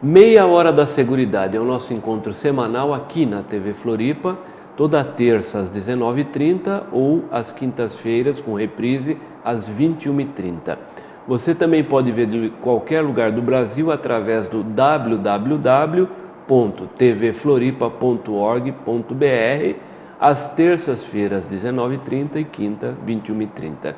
Meia Hora da Seguridade é o nosso encontro semanal aqui na TV Floripa, toda terça às 19h30 ou às quintas-feiras com reprise às 21h30. Você também pode ver de qualquer lugar do Brasil através do www.tvfloripa.org.br às terças-feiras 19h30 e quinta 21h30.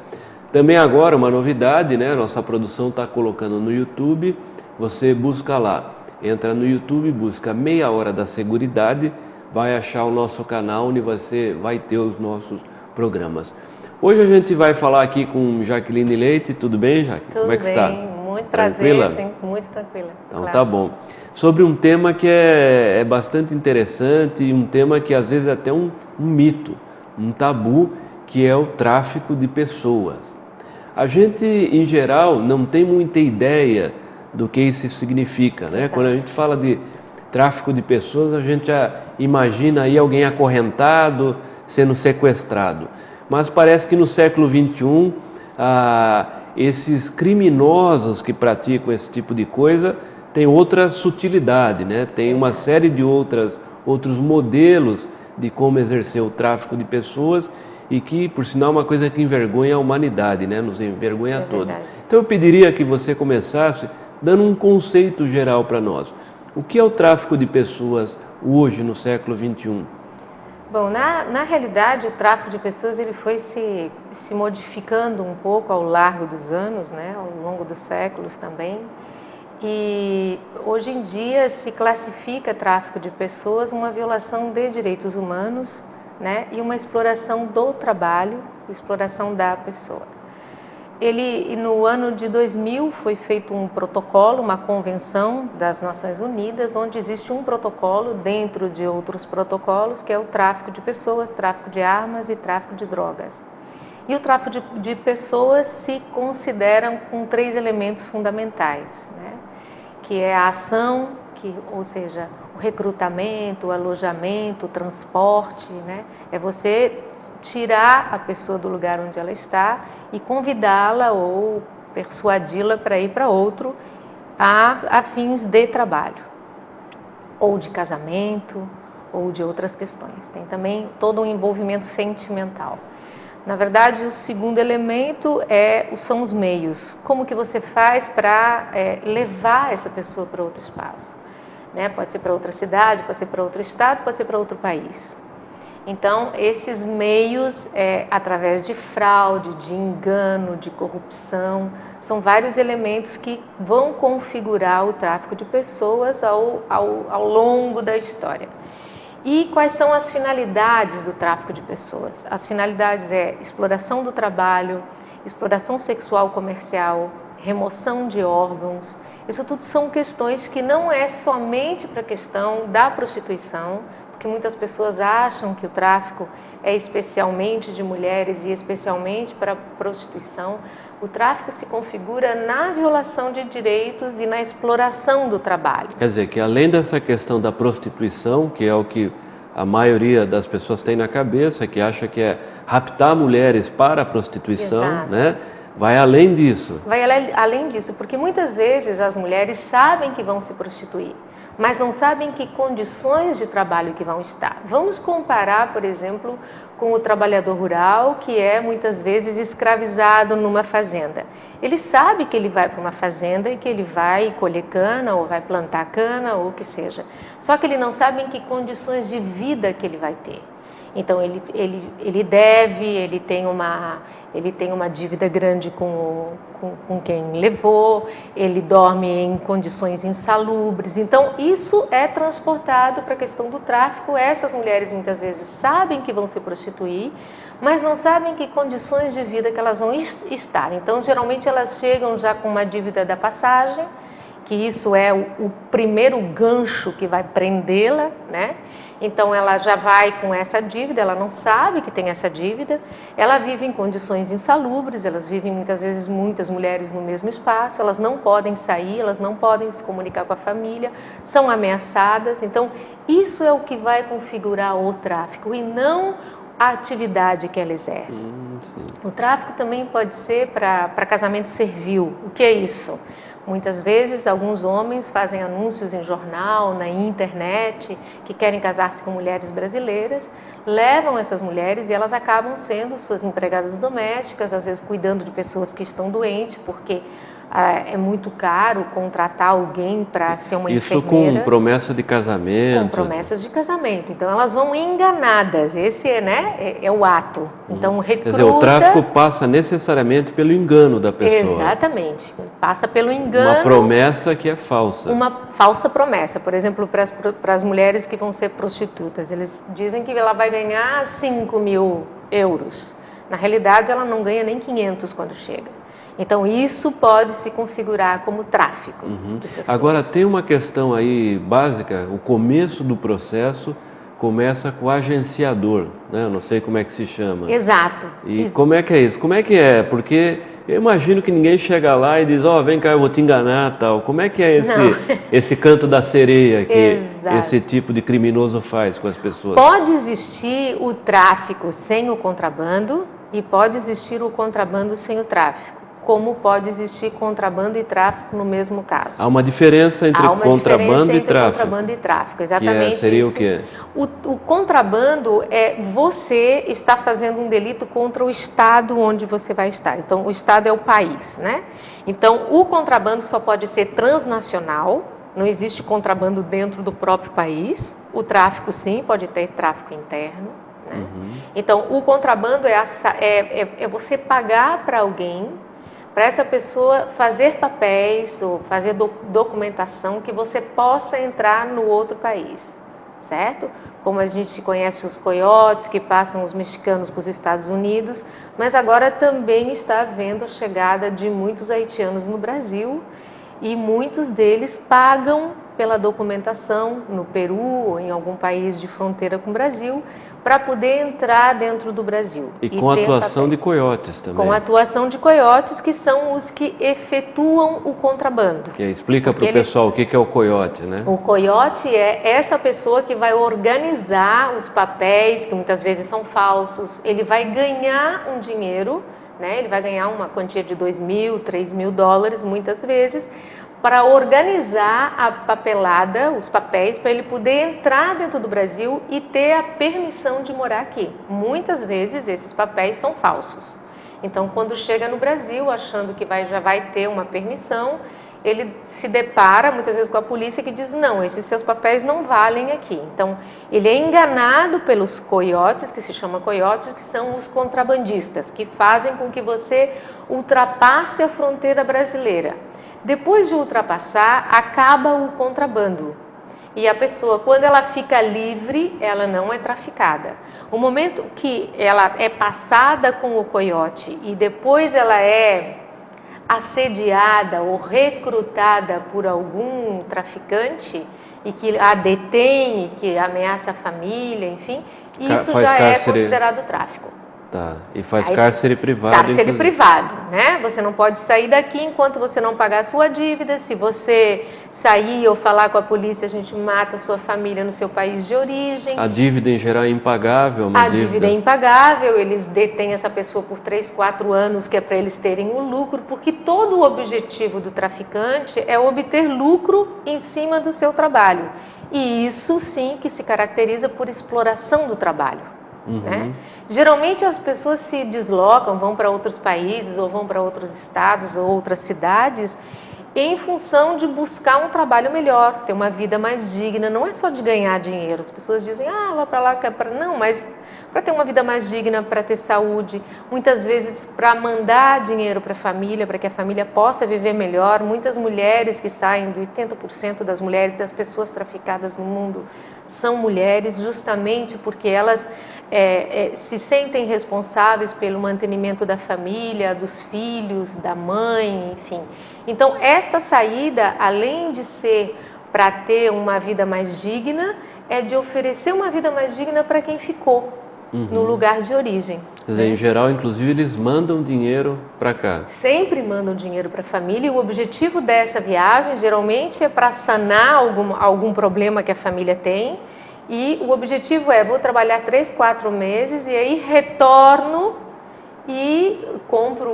Também agora uma novidade, né? Nossa produção está colocando no YouTube. Você busca lá, entra no YouTube, busca Meia Hora da Seguridade, vai achar o nosso canal onde você vai ter os nossos programas. Hoje a gente vai falar aqui com Jaqueline Leite. Tudo bem, Jaque? Como é que está? Muito Tranquila? prazer, sempre muito tranquila. Então claro. Tá bom. Sobre um tema que é bastante interessante, um tema que às vezes é até um mito, um tabu, que é o tráfico de pessoas. A gente, em geral, não tem muita ideia do que isso significa, né? Exato. Quando a gente fala de tráfico de pessoas, a gente já imagina aí alguém acorrentado, sendo sequestrado. Mas parece que no século XXI, esses criminosos que praticam esse tipo de coisa têm outra sutilidade, né? Tem uma série de outros modelos de como exercer o tráfico de pessoas e que, por sinal, é uma coisa que envergonha a humanidade, né? Nos envergonha a todos. Então eu pediria que você começasse dando um conceito geral para nós. O que é o tráfico de pessoas hoje, no século XXI? Bom, na realidade, o tráfico de pessoas ele foi se modificando um pouco ao largo dos anos, né? Ao longo dos séculos também. E hoje em dia se classifica tráfico de pessoas uma violação de direitos humanos, né? E uma exploração do trabalho, exploração da pessoa. No ano de 2000 foi feito um protocolo, uma convenção das Nações Unidas, onde existe um protocolo dentro de outros protocolos, que é o tráfico de pessoas, tráfico de armas e tráfico de drogas. E o tráfico de pessoas se consideram com 3 elementos fundamentais, né? Que é a ação, ou seja, o recrutamento, o alojamento, o transporte, né? É você tirar a pessoa do lugar onde ela está e convidá-la ou persuadi-la para ir para outro a fins de trabalho, ou de casamento, ou de outras questões. Tem também todo um envolvimento sentimental. Na verdade, o segundo elemento são os meios. Como que você faz para levar essa pessoa para outro espaço? Né? Pode ser para outra cidade, pode ser para outro estado, pode ser para outro país. Então, esses meios, através de fraude, de engano, de corrupção, são vários elementos que vão configurar o tráfico de pessoas ao longo da história. E quais são as finalidades do tráfico de pessoas? As finalidades exploração do trabalho, exploração sexual comercial, remoção de órgãos. Isso tudo são questões que não é somente para a questão da prostituição, porque muitas pessoas acham que o tráfico é especialmente de mulheres e especialmente para a prostituição. O tráfico se configura na violação de direitos e na exploração do trabalho. Quer dizer, que além dessa questão da prostituição, que é o que a maioria das pessoas tem na cabeça, que acha que é raptar mulheres para a prostituição, Exato. Né? Vai além disso. Vai além disso, porque muitas vezes as mulheres sabem que vão se prostituir, mas não sabem que condições de trabalho que vão estar. Vamos comparar, por exemplo, com o trabalhador rural, que é muitas vezes escravizado numa fazenda. Ele sabe que ele vai para uma fazenda e que ele vai colher cana, ou vai plantar cana, ou o que seja. Só que ele não sabe em que condições de vida que ele vai ter. Então ele deve, ele tem uma dívida grande com quem levou, ele dorme em condições insalubres. Então, isso é transportado para a questão do tráfico. Essas mulheres muitas vezes sabem que vão se prostituir, mas não sabem que condições de vida que elas vão estar. Então, geralmente elas chegam já com uma dívida da passagem, que isso é o primeiro gancho que vai prendê-la, né? Então ela já vai com essa dívida, ela não sabe que tem essa dívida, ela vive em condições insalubres, elas vivem muitas vezes muitas mulheres no mesmo espaço, elas não podem sair, elas não podem se comunicar com a família, são ameaçadas. Então isso é o que vai configurar o tráfico e não a atividade que ela exerce. O tráfico também pode ser para casamento servil. O que é isso? Muitas vezes, alguns homens fazem anúncios em jornal, na internet, que querem casar-se com mulheres brasileiras, levam essas mulheres e elas acabam sendo suas empregadas domésticas, às vezes cuidando de pessoas que estão doentes, porque é muito caro contratar alguém para ser uma enfermeira. Isso com promessa de casamento? Com promessas de casamento. Então, elas vão enganadas. Esse é o ato. Então, recruta... Quer dizer, o tráfico passa necessariamente pelo engano da pessoa. Exatamente. Passa pelo engano. Uma promessa que é falsa. Uma falsa promessa. Por exemplo, para as mulheres que vão ser prostitutas. Eles dizem que ela vai ganhar 5.000 euros. Na realidade, ela não ganha nem 500 quando chega. Então, isso pode se configurar como tráfico. Agora, tem uma questão aí básica, o começo do processo começa com o agenciador, né? Eu não sei como é que se chama. Exato. E como é que é isso? Como é que é? Porque eu imagino que ninguém chega lá e diz, vem cá, eu vou te enganar, tal. Como é que é esse canto da sereia que esse tipo de criminoso faz com as pessoas? Pode existir o tráfico sem o contrabando e pode existir o contrabando sem o tráfico. Como pode existir contrabando e tráfico no mesmo caso. Há uma diferença entre contrabando e tráfico. Contrabando e tráfico, exatamente. Seria isso. O quê? O contrabando é você está fazendo um delito contra o estado onde você vai estar. Então, o estado é o país, né? Então, o contrabando só pode ser transnacional, não existe contrabando dentro do próprio país. O tráfico, sim, pode ter tráfico interno. Né? Então, o contrabando é você pagar para alguém, para essa pessoa fazer papéis ou fazer documentação que você possa entrar no outro país, certo? Como a gente conhece os coiotes que passam os mexicanos para os Estados Unidos, mas agora também está havendo a chegada de muitos haitianos no Brasil e muitos deles pagam pela documentação no Peru ou em algum país de fronteira com o Brasil, para poder entrar dentro do Brasil. E com a atuação de coiotes também. Com a atuação de coiotes, que são os que efetuam o contrabando. Explica para o pessoal o que é o coiote, né? O coiote é essa pessoa que vai organizar os papéis, que muitas vezes são falsos. Ele vai ganhar um dinheiro, né? Ele vai ganhar uma quantia de $2.000, $3.000, muitas vezes, para organizar a papelada, os papéis, para ele poder entrar dentro do Brasil e ter a permissão de morar aqui. Muitas vezes esses papéis são falsos. Então, quando chega no Brasil, achando que já vai ter uma permissão, ele se depara muitas vezes com a polícia que diz, não, esses seus papéis não valem aqui. Então, ele é enganado pelos coiotes, que se chama coiotes, que são os contrabandistas, que fazem com que você ultrapasse a fronteira brasileira. Depois de ultrapassar, acaba o contrabando. E a pessoa, quando ela fica livre, ela não é traficada. O momento que ela é passada com o coiote e depois ela é assediada ou recrutada por algum traficante e que a detém, e que ameaça a família, enfim, isso já é considerado tráfico. Tá, e faz cárcere privado. Cárcere privado, né? Você não pode sair daqui enquanto você não pagar a sua dívida. Se você sair ou falar com a polícia, a gente mata a sua família no seu país de origem. A dívida em geral é impagável? A dívida é impagável, eles detêm essa pessoa por 3, 4 anos, que é para eles terem o lucro, porque todo o objetivo do traficante é obter lucro em cima do seu trabalho. E isso sim que se caracteriza por exploração do trabalho. Né? Geralmente as pessoas se deslocam, vão para outros países ou vão para outros estados ou outras cidades em função de buscar um trabalho melhor, ter uma vida mais digna. Não é só de ganhar dinheiro. As pessoas dizem, vá para lá, não, mas para ter uma vida mais digna, para ter saúde, muitas vezes para mandar dinheiro para a família, para que a família possa viver melhor. Muitas mulheres que saem, 80% das mulheres, das pessoas traficadas no mundo, são mulheres, justamente porque elas se sentem responsáveis pelo mantenimento da família, dos filhos, da mãe, enfim. Então, esta saída, além de ser para ter uma vida mais digna, é de oferecer uma vida mais digna para quem ficou no lugar de origem. Quer dizer, em geral, inclusive, eles mandam dinheiro para cá. Sempre mandam dinheiro para a família, e o objetivo dessa viagem, geralmente, é para sanar algum problema que a família tem. E o objetivo é, vou trabalhar 3, 4 meses e aí retorno e compro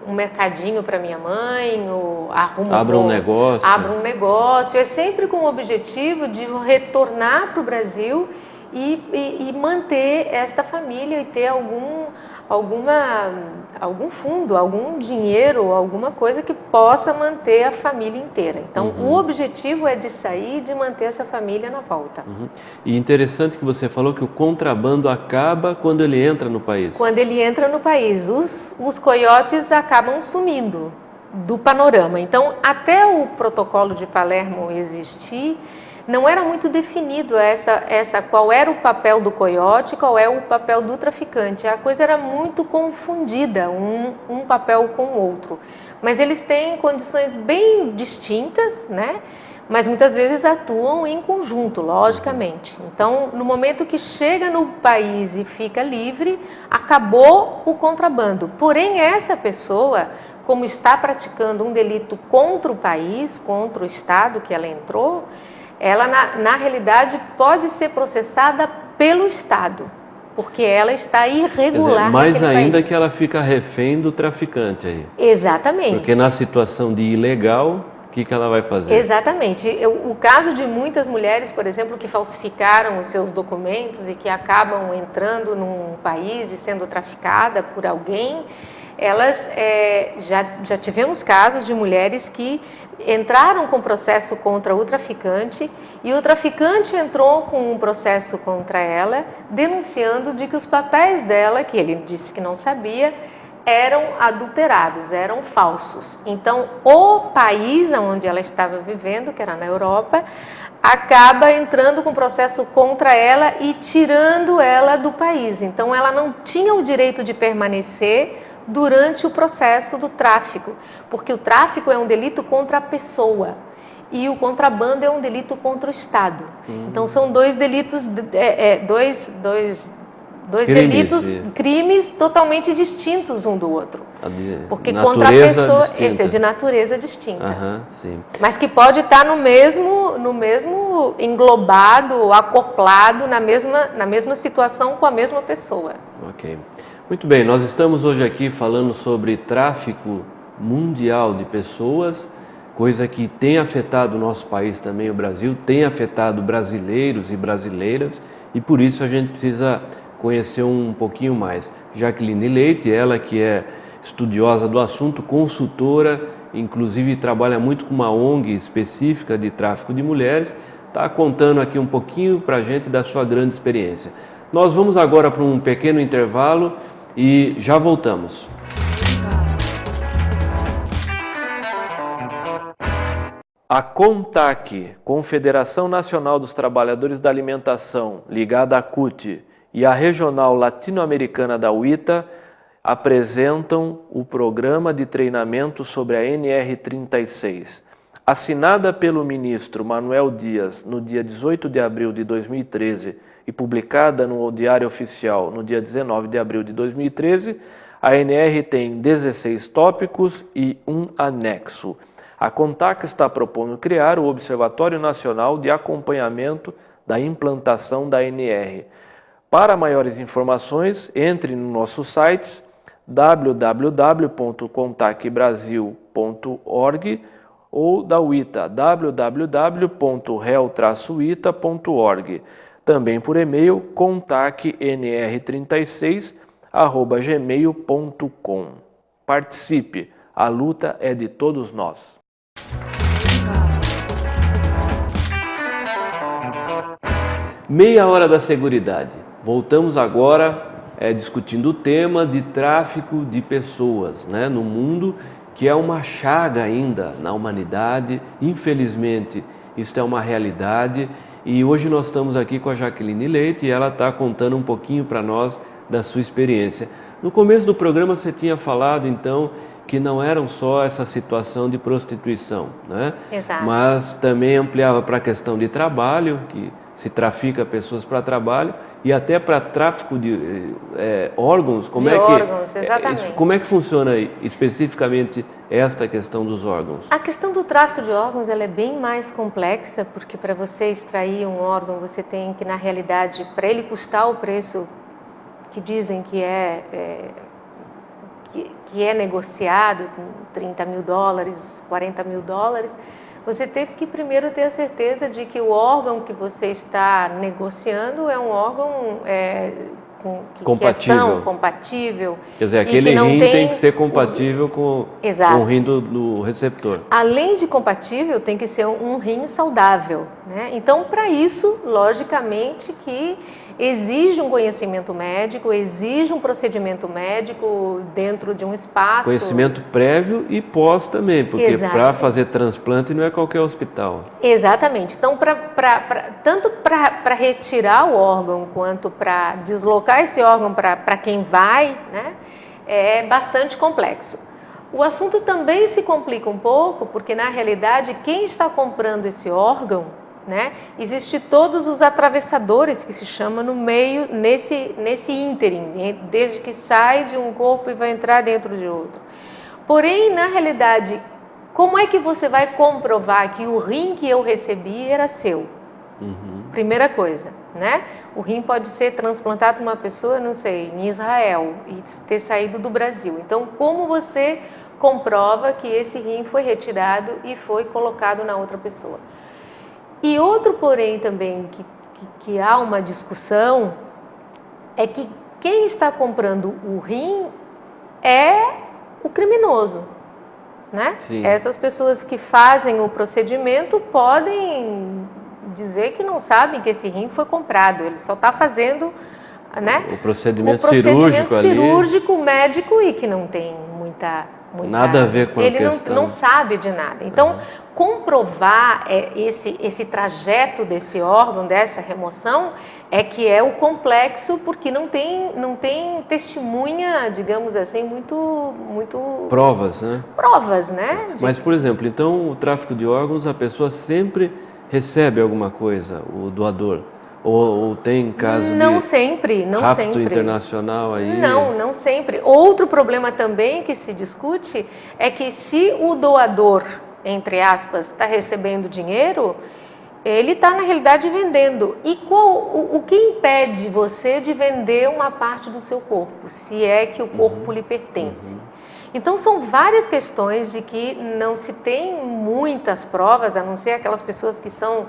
um mercadinho para minha mãe, ou abra um negócio. Abra um negócio. É sempre com o objetivo de retornar para o Brasil e manter esta família e ter algum fundo, algum dinheiro, alguma coisa que possa manter a família inteira. Então, o objetivo é de sair e de manter essa família na volta. E interessante que você falou que o contrabando acaba quando ele entra no país. Quando ele entra no país, os coiotes acabam sumindo do panorama. Então, até o protocolo de Palermo existir, não era muito definido qual era o papel do coiote, qual é o papel do traficante. A coisa era muito confundida, um papel com o outro. Mas eles têm condições bem distintas, né? Mas muitas vezes atuam em conjunto, logicamente. Então, no momento que chega no país e fica livre, acabou o contrabando. Porém, essa pessoa, como está praticando um delito contra o país, contra o Estado que ela entrou, ela, na realidade, pode ser processada pelo Estado, porque ela está irregular. Mais ainda que ela fica refém do traficante aí. Exatamente. Porque na situação de ilegal, o que ela vai fazer? Exatamente. O caso de muitas mulheres, por exemplo, que falsificaram os seus documentos e que acabam entrando num país e sendo traficada por alguém, elas já tivemos casos de mulheres que entraram com processo contra o traficante e o traficante entrou com um processo contra ela, denunciando de que os papéis dela, que ele disse que não sabia, eram adulterados, eram falsos. Então, o país onde ela estava vivendo, que era na Europa, acaba entrando com processo contra ela e tirando ela do país. Então, ela não tinha o direito de permanecer durante o processo do tráfico, porque o tráfico é um delito contra a pessoa e o contrabando é um delito contra o Estado. Então são dois delitos, crimes totalmente distintos um do outro. Porque contra a pessoa, esse é de natureza distinta. Sim. Mas que pode estar no mesmo englobado, acoplado na mesma situação com a mesma pessoa. Ok. Muito bem, nós estamos hoje aqui falando sobre tráfico mundial de pessoas, coisa que tem afetado o nosso país também, o Brasil, tem afetado brasileiros e brasileiras, e por isso a gente precisa conhecer um pouquinho mais. Jaqueline Leite, ela que é estudiosa do assunto, consultora, inclusive trabalha muito com uma ONG específica de tráfico de mulheres, está contando aqui um pouquinho para a gente da sua grande experiência. Nós vamos agora para um pequeno intervalo e já voltamos. A CONTAC, Confederação Nacional dos Trabalhadores da Alimentação, ligada à CUT, e a Regional Latino-Americana da UITA, apresentam o Programa de Treinamento sobre a NR36. Assinada pelo ministro Manuel Dias no dia 18 de abril de 2013 e publicada no Diário Oficial no dia 19 de abril de 2013, a NR tem 16 tópicos e um anexo. A CONTAC está propondo criar o Observatório Nacional de Acompanhamento da Implantação da NR. Para maiores informações, entre no nosso site www.contacbrasil.org ou da UITA, www.rel-uita.org. Também por e-mail, contacnr36@gmail.com. Participe, a luta é de todos nós. Meia hora da seguridade. Voltamos agora discutindo o tema de tráfico de pessoas, né, no mundo, que é uma chaga ainda na humanidade. Infelizmente, isso é uma realidade. E hoje nós estamos aqui com a Jaqueline Leite e ela está contando um pouquinho para nós da sua experiência. No começo do programa você tinha falado, então, que não eram só essa situação de prostituição, né? Exato. Mas também ampliava para a questão de trabalho, que se trafica pessoas para trabalho, e até para tráfico de órgãos. Órgãos, exatamente. Como é que funciona especificamente esta questão dos órgãos? A questão do tráfico de órgãos ela é bem mais complexa, porque para você extrair um órgão, você tem que, na realidade, para ele custar o preço que dizem que que é negociado com 30 mil dólares, 40 mil dólares, você teve que primeiro ter a certeza de que o órgão que você está negociando é um órgão compatível. Compatível. Quer dizer, aquele rim tem que ser compatível com o rim do receptor. Além de compatível, tem que ser um rim saudável, né? Então, para isso, logicamente que exige um conhecimento médico, exige um procedimento médico dentro de um espaço. Conhecimento prévio e pós também, porque para fazer transplante não é qualquer hospital. Exatamente. Então, tanto para retirar o órgão quanto para deslocar esse órgão para quem vai, né, é bastante complexo. O assunto também se complica um pouco, porque na realidade quem está comprando esse órgão, né, existe todos os atravessadores que se chama no meio, nesse ínterim, desde que sai de um corpo e vai entrar dentro de outro. Porém, na realidade, como é que você vai comprovar que o rim que eu recebi era seu? Primeira coisa, né? O rim pode ser transplantado por uma pessoa, não sei, em Israel e ter saído do Brasil. Então, como você comprova que esse rim foi retirado e foi colocado na outra pessoa? E outro porém também que há uma discussão é que quem está comprando o rim é o criminoso, né? Sim. Essas pessoas que fazem o procedimento podem dizer que não sabem que esse rim foi comprado, ele só está fazendo, né, o procedimento cirúrgico médico e que não tem muita nada a ver com a questão. Ele não sabe de nada. Então, comprovar esse trajeto desse órgão, dessa remoção, é que é o complexo, porque não tem testemunha, digamos assim, muito provas, né? Provas, né? Mas, por exemplo, então o tráfico de órgãos, a pessoa sempre recebe alguma coisa, o doador? Ou tem caso não de sempre, não rapto sempre. internacional aí? Não sempre. Outro problema também que se discute é que se o doador, entre aspas, está recebendo dinheiro, ele está na realidade vendendo. E o que impede você de vender uma parte do seu corpo, se é que o corpo lhe pertence? Então são várias questões de que não se tem muitas provas, a não ser aquelas pessoas que são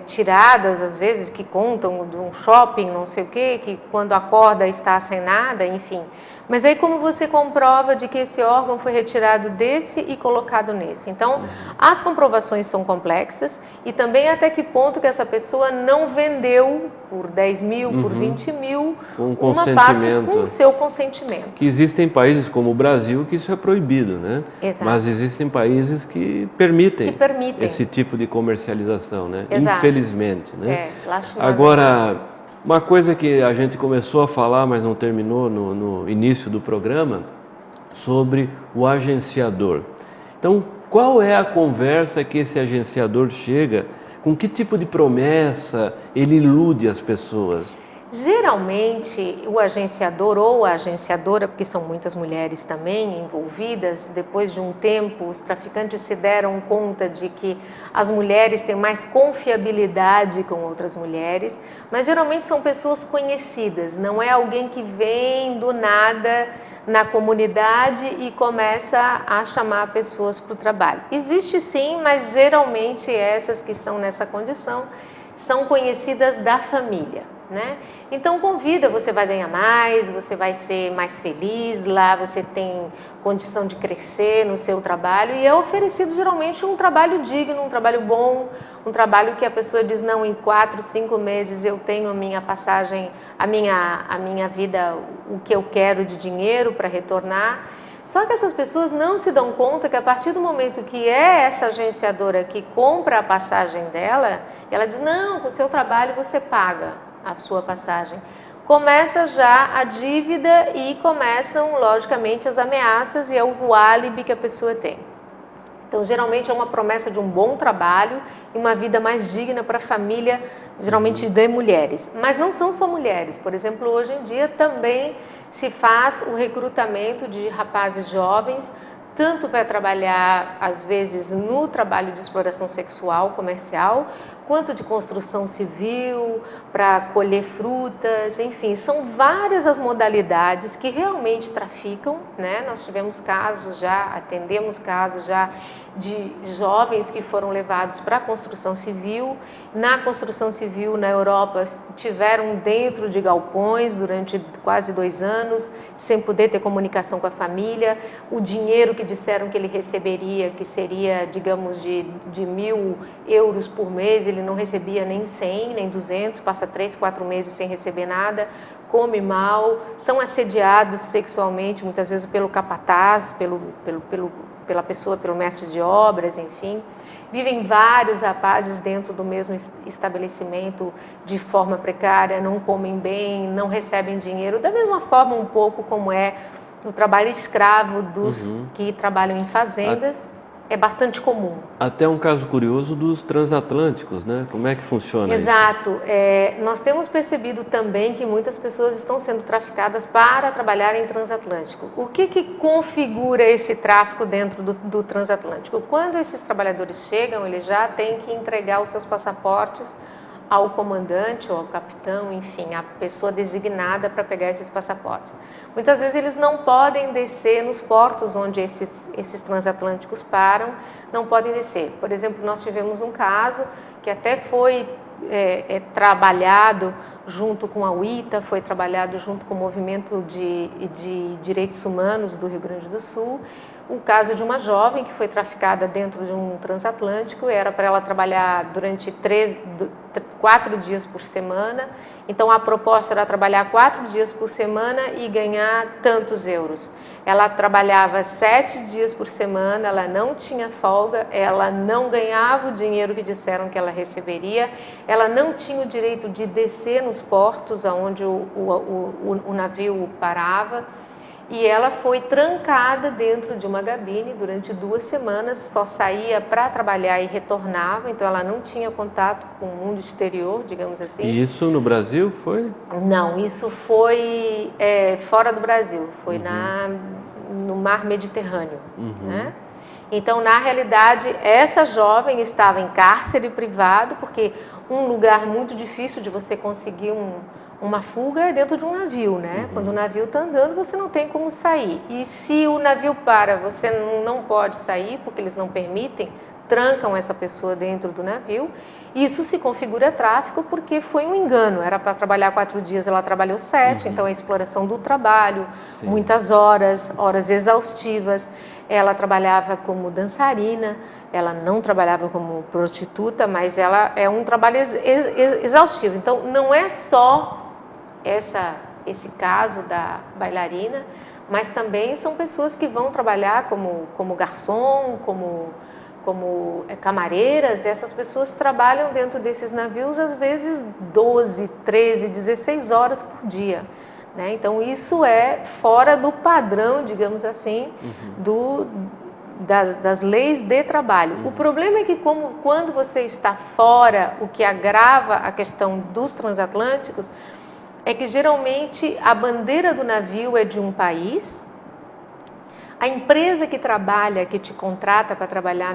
tiradas, às vezes, que contam de um shopping, não sei o quê, que quando acorda está sem nada, enfim. Mas aí como você comprova de que esse órgão foi retirado desse e colocado nesse? Então, as comprovações são complexas e também até que ponto que essa pessoa não vendeu por 10 mil, por 20 mil, uma parte com o seu consentimento. Que existem países como o Brasil que isso é proibido, né? Exato. Mas existem países que permitem esse tipo de comercialização, né? Exato. Infelizmente, né? Lastimadamente. Agora, uma coisa que a gente começou a falar, mas não terminou no início do programa, sobre o agenciador. Então, qual é a conversa que esse agenciador chega? Com que tipo de promessa ele ilude as pessoas? Geralmente, o agenciador ou a agenciadora, porque são muitas mulheres também envolvidas, depois de um tempo, os traficantes se deram conta de que as mulheres têm mais confiabilidade com outras mulheres, mas geralmente são pessoas conhecidas, não é alguém que vem do nada na comunidade e começa a chamar pessoas para o trabalho. Existe sim, mas geralmente essas que são nessa condição são conhecidas da família, né? Então convida, você vai ganhar mais, você vai ser mais feliz, lá você tem condição de crescer no seu trabalho e é oferecido geralmente um trabalho digno, um trabalho bom, um trabalho que a pessoa diz, não, em 4, 5 meses eu tenho a minha passagem, a minha vida, o que eu quero de dinheiro para retornar. Só que essas pessoas não se dão conta que a partir do momento que é essa agenciadora que compra a passagem dela, ela diz, não, com o seu trabalho você paga a sua passagem. Começa já a dívida e começam, logicamente, as ameaças e é o álibi que a pessoa tem. Então, geralmente é uma promessa de um bom trabalho e uma vida mais digna para a família, geralmente de mulheres. Mas não são só mulheres. Por exemplo, hoje em dia também se faz o recrutamento de rapazes jovens, tanto para trabalhar, às vezes, no trabalho de exploração sexual comercial, quanto de construção civil, para colher frutas, enfim, são várias as modalidades que realmente traficam, né? Nós tivemos casos já, atendemos casos já de jovens que foram levados para a construção civil. Na construção civil na Europa tiveram dentro de galpões durante quase 2 anos, sem poder ter comunicação com a família. O dinheiro que disseram que ele receberia, que seria, digamos, de 1.000 euros por mês, ele não recebia nem 100, nem 200, passa 3, 4 meses sem receber nada, come mal, são assediados sexualmente, muitas vezes pelo capataz, pela pessoa, pelo mestre de obras, enfim. Vivem vários rapazes dentro do mesmo estabelecimento de forma precária, não comem bem, não recebem dinheiro, da mesma forma um pouco como é o trabalho escravo dos que trabalham em fazendas. É bastante comum. Até um caso curioso dos transatlânticos, né? Como é que funciona isso? Exato. Nós temos percebido também que muitas pessoas estão sendo traficadas para trabalhar em transatlântico. O que configura esse tráfico dentro do transatlântico? Quando esses trabalhadores chegam, eles já têm que entregar os seus passaportes ao comandante ou ao capitão, enfim, a pessoa designada para pegar esses passaportes. Muitas vezes eles não podem descer nos portos onde esses transatlânticos param, não podem descer. Por exemplo, nós tivemos um caso que até foi trabalhado junto com a UITA, foi trabalhado junto com o Movimento de Direitos Humanos do Rio Grande do Sul, o caso de uma jovem que foi traficada dentro de um transatlântico. Era para ela trabalhar durante 4 dias por semana. Então a proposta era trabalhar 4 dias por semana e ganhar tantos euros. Ela trabalhava 7 dias por semana, ela não tinha folga, ela não ganhava o dinheiro que disseram que ela receberia, ela não tinha o direito de descer nos portos onde o navio parava. E ela foi trancada dentro de uma cabine durante 2 semanas, só saía para trabalhar e retornava, então ela não tinha contato com o mundo exterior, digamos assim. E isso no Brasil foi? Não, isso foi fora do Brasil, foi no Mar Mediterrâneo, né? Então, na realidade, essa jovem estava em cárcere privado, porque um lugar muito difícil de você conseguir uma fuga é dentro de um navio, né? Quando o navio está andando, você não tem como sair. E se o navio para, você não pode sair, porque eles não permitem, trancam essa pessoa dentro do navio. Isso se configura tráfico porque foi um engano. Era para trabalhar 4 dias, ela trabalhou 7, então a exploração do trabalho, muitas horas exaustivas. Ela trabalhava como dançarina, ela não trabalhava como prostituta, mas ela é um trabalho exaustivo. Então, não é só esse caso da bailarina, mas também são pessoas que vão trabalhar como garçom, como camareiras. Essas pessoas trabalham dentro desses navios às vezes 12, 13, 16 horas por dia, né? Então isso é fora do padrão, digamos assim, das leis de trabalho. O problema é que quando você está fora, o que agrava a questão dos transatlânticos é que geralmente a bandeira do navio é de um país, a empresa que trabalha, que te contrata para trabalhar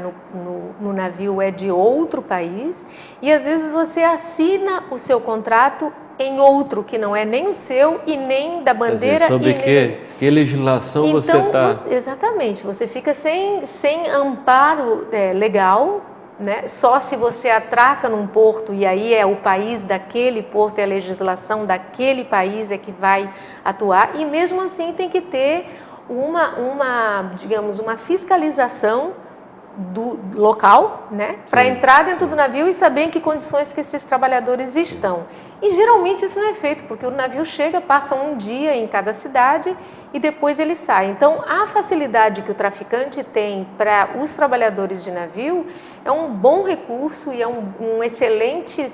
no navio é de outro país, e às vezes você assina o seu contrato em outro, que não é nem o seu e nem da bandeira. Quer dizer, sobre que legislação então, você está... Exatamente, você fica sem amparo legal, né? Só se você atraca num porto, e aí é o país daquele porto, é a legislação daquele país é que vai atuar, e mesmo assim tem que ter digamos, uma fiscalização do local, né? Para entrar dentro do navio e saber em que condições que esses trabalhadores estão. E geralmente isso não é feito, porque o navio chega, passa um dia em cada cidade e depois ele sai. Então, a facilidade que o traficante tem para os trabalhadores de navio é um bom recurso e é um excelente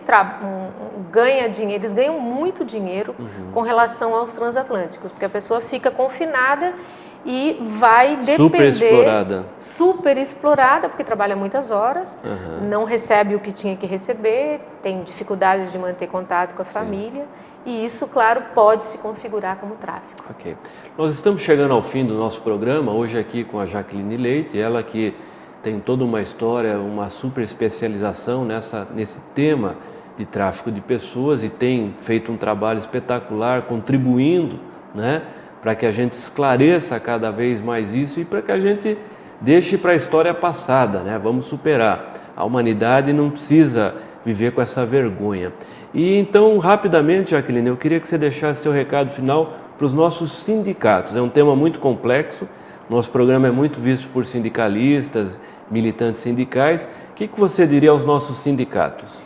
ganha dinheiro. Eles ganham muito dinheiro com relação aos transatlânticos, porque a pessoa fica confinada e vai depender... Super explorada, porque trabalha muitas horas, não recebe o que tinha que receber, tem dificuldades de manter contato com a família, e isso, claro, pode se configurar como tráfico. Ok. Nós estamos chegando ao fim do nosso programa, hoje aqui com a Jaqueline Leite, ela que tem toda uma história, uma super especialização nesse tema de tráfico de pessoas e tem feito um trabalho espetacular, contribuindo, né, para que a gente esclareça cada vez mais isso e para que a gente deixe para a história passada, né? Vamos superar. A humanidade não precisa viver com essa vergonha. E então, rapidamente, Jaqueline, eu queria que você deixasse seu recado final para os nossos sindicatos. É um tema muito complexo, nosso programa é muito visto por sindicalistas, militantes sindicais. O que você diria aos nossos sindicatos?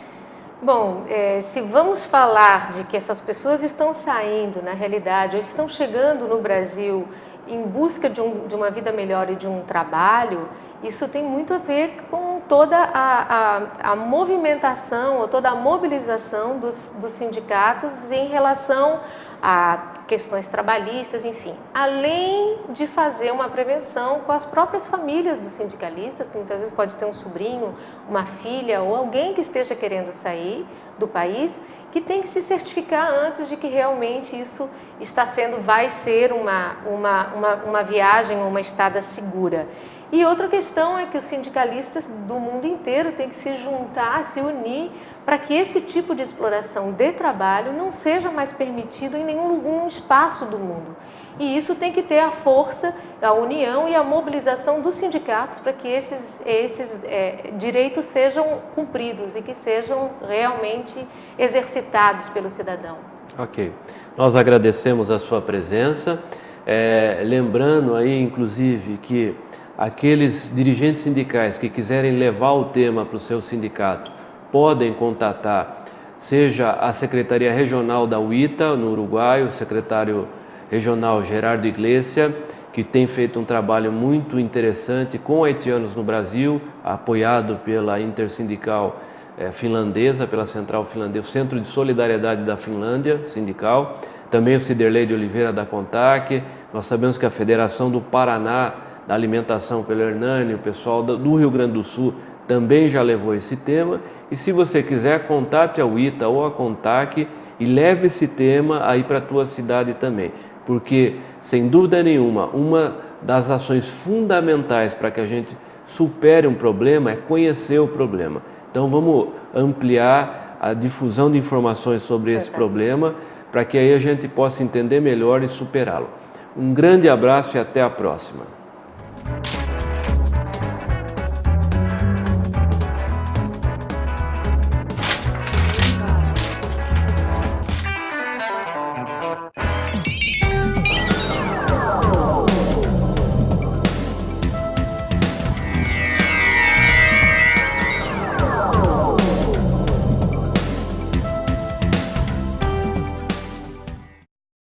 Bom, se vamos falar de que essas pessoas estão saindo, na realidade, ou estão chegando no Brasil em busca de uma vida melhor e de um trabalho, isso tem muito a ver com toda a movimentação, ou toda a mobilização dos sindicatos em relação a questões trabalhistas, enfim, além de fazer uma prevenção com as próprias famílias dos sindicalistas, que muitas vezes pode ter um sobrinho, uma filha ou alguém que esteja querendo sair do país, que tem que se certificar antes de que realmente isso vai ser uma viagem ou uma estada segura. E outra questão é que os sindicalistas do mundo inteiro têm que se juntar, se unir, para que esse tipo de exploração de trabalho não seja mais permitido em nenhum espaço do mundo. E isso tem que ter a força, a união e a mobilização dos sindicatos para que esses direitos sejam cumpridos e que sejam realmente exercitados pelo cidadão. Ok. Nós agradecemos a sua presença, lembrando aí, inclusive, que aqueles dirigentes sindicais que quiserem levar o tema para o seu sindicato podem contatar, seja a Secretaria Regional da UITA, no Uruguai, o secretário regional Gerardo Iglesias, que tem feito um trabalho muito interessante com haitianos no Brasil, apoiado pela Intersindical finlandesa, pela Central Finlandesa, o Centro de Solidariedade da Finlândia, sindical, também o Ciderley de Oliveira da CONTAC. Nós sabemos que a Federação do Paraná da Alimentação pelo Hernani, o pessoal do Rio Grande do Sul também já levou esse tema. E se você quiser, contate a UITA ou a CONTAC e leve esse tema aí para a tua cidade também, porque, sem dúvida nenhuma, uma das ações fundamentais para que a gente supere um problema é conhecer o problema. Então vamos ampliar a difusão de informações sobre esse problema para que aí a gente possa entender melhor e superá-lo. Um grande abraço e até a próxima.